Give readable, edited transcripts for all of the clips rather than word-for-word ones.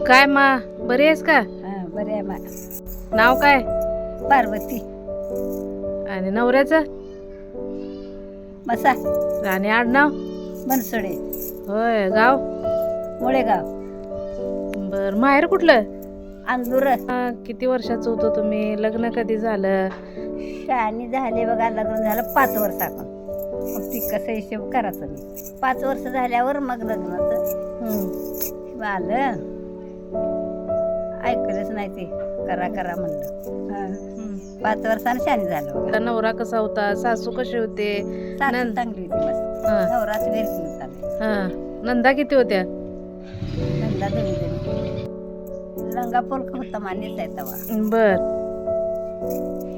काय मा बरी आहेस का? बरे आहे मा. नाव काय? पार्वती आणि नवऱ्याचं? मसा आणि आडनाव? बनसोडे होय. गाव? मुळेगाव बर. माहेर कुठलं? अंदूर. किती वर्षाचं होतो तुम्ही? लग्न कधी झालं? शाळानी झाले बघा. लग्न झालं 5 वर्षाकडून. मग ती कसं हिशोब करायचं मी. 5 वर्ष झाल्यावर मग लग्नाचं आलं. ऐकलंच नाही ते. करा करा म्हणलं. 5 वर्षानं शाणी झालं बघा. नवरा कसा होता? सासू कशी होते? सासू चांगली होती मस्त. नवराच वेरकी होता. नंदा किती होत्या? नंदा 2 जणी. लंगा पोलक होता मान्यच आहे तवा. बर.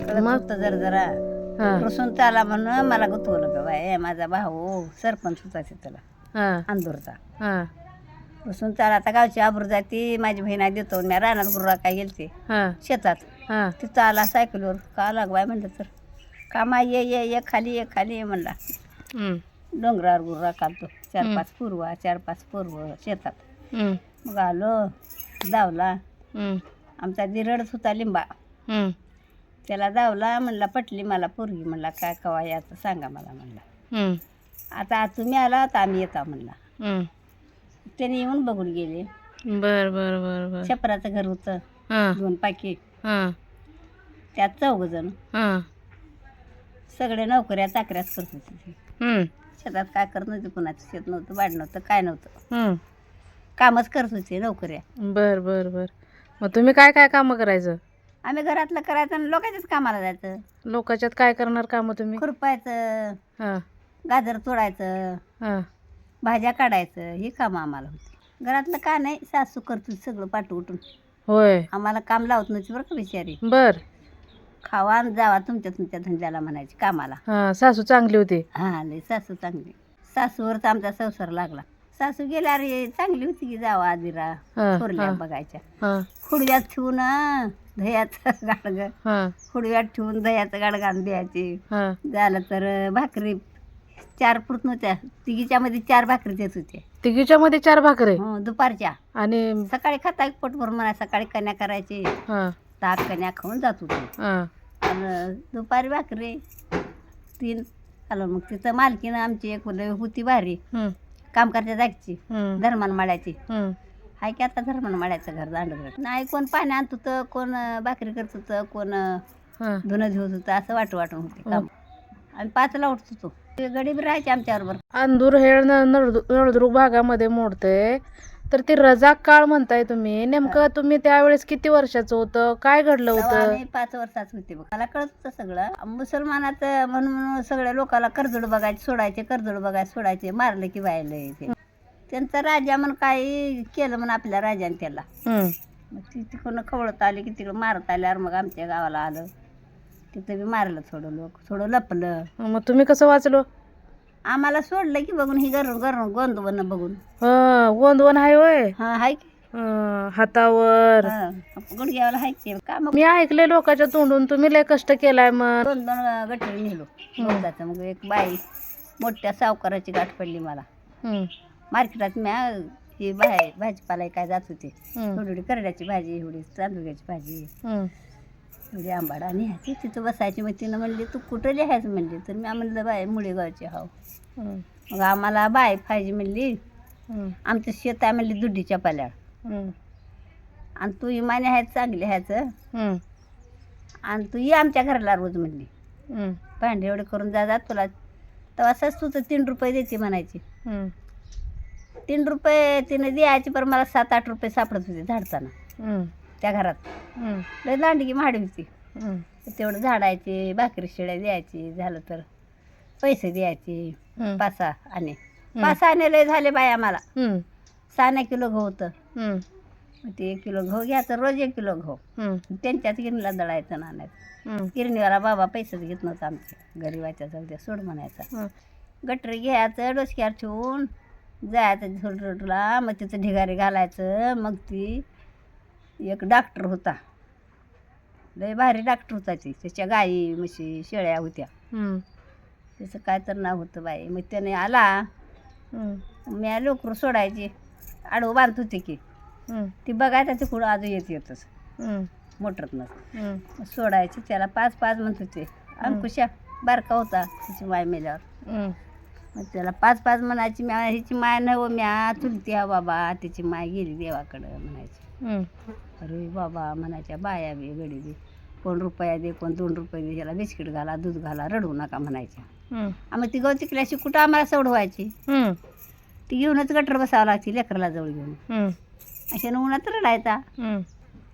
कळत होतं जरा रुसून चाला म्हणून मला गुतवलं ग बाय. माझा भाऊ सरपंच होता तिथला अंदूरचा. रुसून चाला आता गावची आबरू जाती. माझी बहीण देतो मी रानात गुरुरा काय गेलते शेतात. तिथं आला सायकलवर. का लागवाय म्हणलं तर कामा ये खाली ये खाली ये म्हणला. डोंगरावर गुरुरा काढतो. 4-5 पूर्वा 4-5 पूर्व शेतात. मग आलो धावला. आमचा रडत होता लिंबा. त्याला धावला म्हणला पटली मला पोरगी. म्हणला काय कवा याचं सांगा मला म्हणला. आता तुम्ही आला तर आम्ही येता म्हणला. त्याने येऊन बघून गेले. बर बर बर बर. छपराचं घर होतं. 2 पाकी. त्यात 4 जण. सगळे नोकऱ्या चाकऱ्याच करत होते. शेतात काय करत नव्हते. कुणाचं शेत नव्हतं वाढ नव्हतं काय नव्हतं. कामच करत होते नोकऱ्या. बर बर बर. मग तुम्ही काय काय काम करायचं? आम्ही घरातलं करायचं आणि लोकांच्याच कामाला जायचं. लोकांच्यात काय करणार काम तुम्ही? खुरपायचं, गाजर तोडायचं, भाज्या काढायचं ही कामं आम्हाला होती. घरातलं का नाही सासू करतो सगळं पाठवून उठून. होय. आम्हाला काम लावत नव्हती बरं का बिचारी. बर. खावा आणि जावा तुमच्या धंद्याला म्हणायची कामाला. सासू चांगली होती? लय सासू चांगली. सासूवर तर आमचा संसार लागला. सासू गेल्या रे चांगली होती की जावा आदिरा थोरल्या बघायच्या. हुडव्यात ठेवून दह्याचं गाडगं हुडव्यात ठेवून दह्याचं गाडगान द्यायचे. झालं तर भाकरी 4 पुरत नव्हत्या. तिघीच्या मध्ये 4 भाकरी देत होते. तिघीच्या मध्ये 4 भाकरी? दुपारच्या. आणि सकाळी खाता पोटभर म्हणा. सकाळी कन्या करायचे. ताक कन्या खाऊन जात होते. आणि दुपारी भाकरी 3 आलं. मग तिथं मालकीनं आमची एक होती भारी काम करत्या जागची धर्मान माड्याची. हाय की आता धर्मान माड्याचं घर दांडत नाही. कोण पाणी आणत होतं, कोण भाकरी करत होतं, कोण धुणं धुवत होतं. असं वाटून होते काम. आणि 5ला उठत होतो. गडीब राहायचे आमच्याबरोबर. अंदूर हे नळदुर्ग भागामध्ये मोडते. तर ती रजाक काळ म्हणताय तुम्ही. नेमकं तुम्ही त्यावेळेस किती वर्षाचं होतं? काय घडलं होतं? 5 वर्षाचं होते बघ. मला कळत होतं सगळं. मुसलमानात म्हणून सगळ्या लोकांना कर्जड बघायचे सोडायचे. कर्जड बघायचे सोडायचे. मारलं की व्हायला ते. त्यांचा राजा म्हणून काही केलं म्हणून आपल्या राजाने त्याला. मग ती तिकडून खवळत आली की तिकडं मारत आल्यावर मग आमच्या गावाला आलं. तिथं बी मारलं थोडं. लोक थोडं लपलं. मग तुम्ही कसं वाचलो? आम्हाला सोडलं की बघून ही घरून गोंदवण बघून. गोंदवण आहे होय? हाय की हातावर गुडघ्याला हाय की का. मग मी ऐकले लोकांच्या तोंडून तुम्ही लय कष्ट केलाय. मग 2 गटरी नेलो गवताचं. मग एक बाई मोठ्या सावकाराची गाठ पडली मला. मार्केटात मी ही भाजीपाला काय जात होते. थोडी करड्याची भाजी, एवढी तांदुळ्याची भाजी, एवढी आंबाडा न्यायची. तिथं बसायची. मग तिनं म्हणली तू कुठं लिहायचं म्हणली. तर मी म्हणलं बाय मुळेगावची हाव. मग आम्हाला बाय पाहिजे म्हणली. आमचं शेत आहे म्हणली दुड्डीच्या पाल्यावर. आणि तू इमाने आहेत चांगली ह्याचं. आणि तू ये आमच्या घराला रोज म्हणली. भांडे एवढे करून जा तुला तेव्हा सस्तू तर 3 रुपये देते म्हणायची. 3 रुपये तिने द्यायची. पण मला 7-8 रुपये सापडत होते झाडताना त्या घरात. लय दांडगी माडी होती. तेवढं झाडायचे. भाकरी शिळ्या द्यायची. झालं तर पैसे द्यायचे. 5-6 आणे. 5 आणे लय झाले बाय आम्हाला. 6 किलो गहू होतं. ते 1 किलो गहू घ्यायचं. रोज 1 किलो गहू. त्यांच्याच गिरणीला दळायचं नाण्याचं. गिरणीवाला बाबा पैसेच घेत नव्हता आमच्या. गरीबाच्या जाऊ द्या सोड म्हणायचा. गटरी घ्यायचं डोसक्यावर ठेवून जायचं झोलरोडला. मग तिथं ढिगारी घालायचं. मग ती एक डॉक्टर होता. लय भारी डॉक्टर होता. ती त्याच्या गाई म्हशी शेळ्या होत्या. त्याचं काय तर नाव होतं बाई. मग त्याने आला. मी लोकरू सोडायची. आडवं बांधत होते की ती बघायचा ते पुढं अजून येतच मोटरतनं सोडायची त्याला 5-5 म्हणत होते. अंकुशा बारका होता तिची माय मेल्यावर, मग त्याला 5-5 म्हणायची. म्या हिची माय नव म्या चुलती हा बाबा, तिची माय गेली देवाकडं म्हणायची. अरे बाबा म्हणायच्या बाया बी गडी बी, कोण रुपया दे कोण 2 रुपये दे, ह्याला बिस्किट घाला दूध घाला रडवू नका म्हणायच्या. मग ती गवती किल्याशी कुठं आम्हाला सोडवायची, ती घेऊनच गटर बसावं लागते लेकराला जवळ घेऊन. अशा उन्हात रडायचा.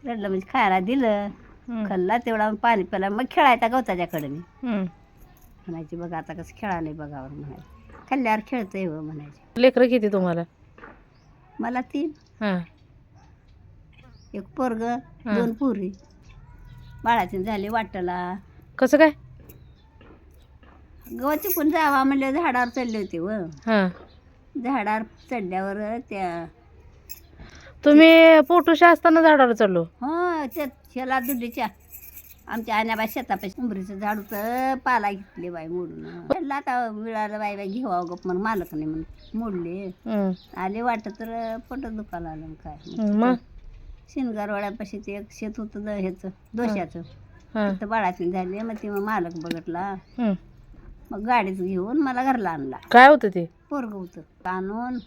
रडलं म्हणजे खायला दिलं, खाल्ला तेवढा पाणी प्याला, मग खेळायचा गवताच्याकडे म्हणायची. बघा आता कसं खेळायला बघावर म्हणायची. खाल्ल्यावर खेळतंय हो म्हणायची. लेकरं किती तुम्हाला? मला 3, हां. एक पोरग 2 पोरी. बाळाची झाली वाटला. कसं काय? गवती पण जावा म्हणले झाडावर चढले होते व. हां. झाडावर चढल्यावर त्या तुम्ही पोटूशा असताना झाडावर चढलो? हो त्या ह्याला दुड्डीच्या आमच्या आण्याबाई शेतापाशी उंबरीचं झाड होतं, पाला घेतले बाई मोडून. म्हटलं आता मिळालं बाई घेवा गप म्हणून मालक नाही म्हणून मोडले. आले वाटत तर पोट दुखायला आलं काय. मग शिनगारवाड्यापाशी ते एक शेत होतं ह्याचं दोशाचं, तिथं बाळाची झाली. मग ते मालक बघितला, मग गाडीच घेऊन मला घरला आणला. काय होतं ते? पोरग होतं. आणून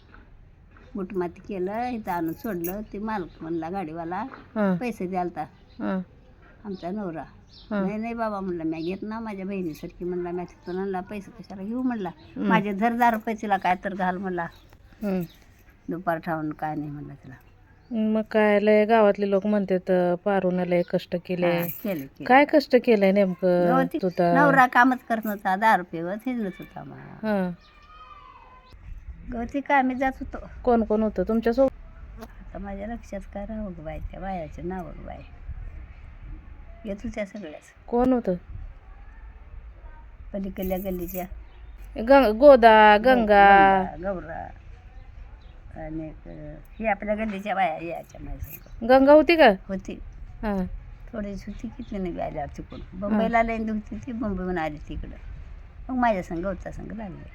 मुठमाती केलं, इथं आणून सोडलं. ते मालक म्हणला गाडीवाला पैसे द्यालता आमचा नवरा. नाही नाही बाबा म्हणला मी घेत ना, माझ्या बहिणीसारखी म्हणला मी तिथून आणला, पैसे कशाला घेऊ म्हणला. माझे धरदार रुपये तिला काय तर घाल म्हणला, दुपार ठाऊन काय नाही म्हणला तिला. मग काय लय गावातले लोक म्हणतात पारून लय कष्ट केले. केले काय कष्ट केलंय नेमकं? नवरा कामच करत नव्हता, 10 रुपये हिंडत होता मला. गवती कामी जात होतो. कोण कोण होतं तुमच्या सोबत? आता माझ्या लक्षात काय राहू ग बाय, त्या बायाचे नाव बाय येत होत्या सगळ्याच. कोण होतं? पलीकडल्या गल्लीच्या गोदा, गंगा, गौरा आणि ही आपल्या गल्लीच्या बाया यायच्या माझ्या. गंगा होती का? होती. हां. थोडीच होती, किती नाही आल्यावर तिकडून मुंबईला लाईन होती ती, मुंबईहून आली तिकडं. मग माझ्या संग गवता संग लागले.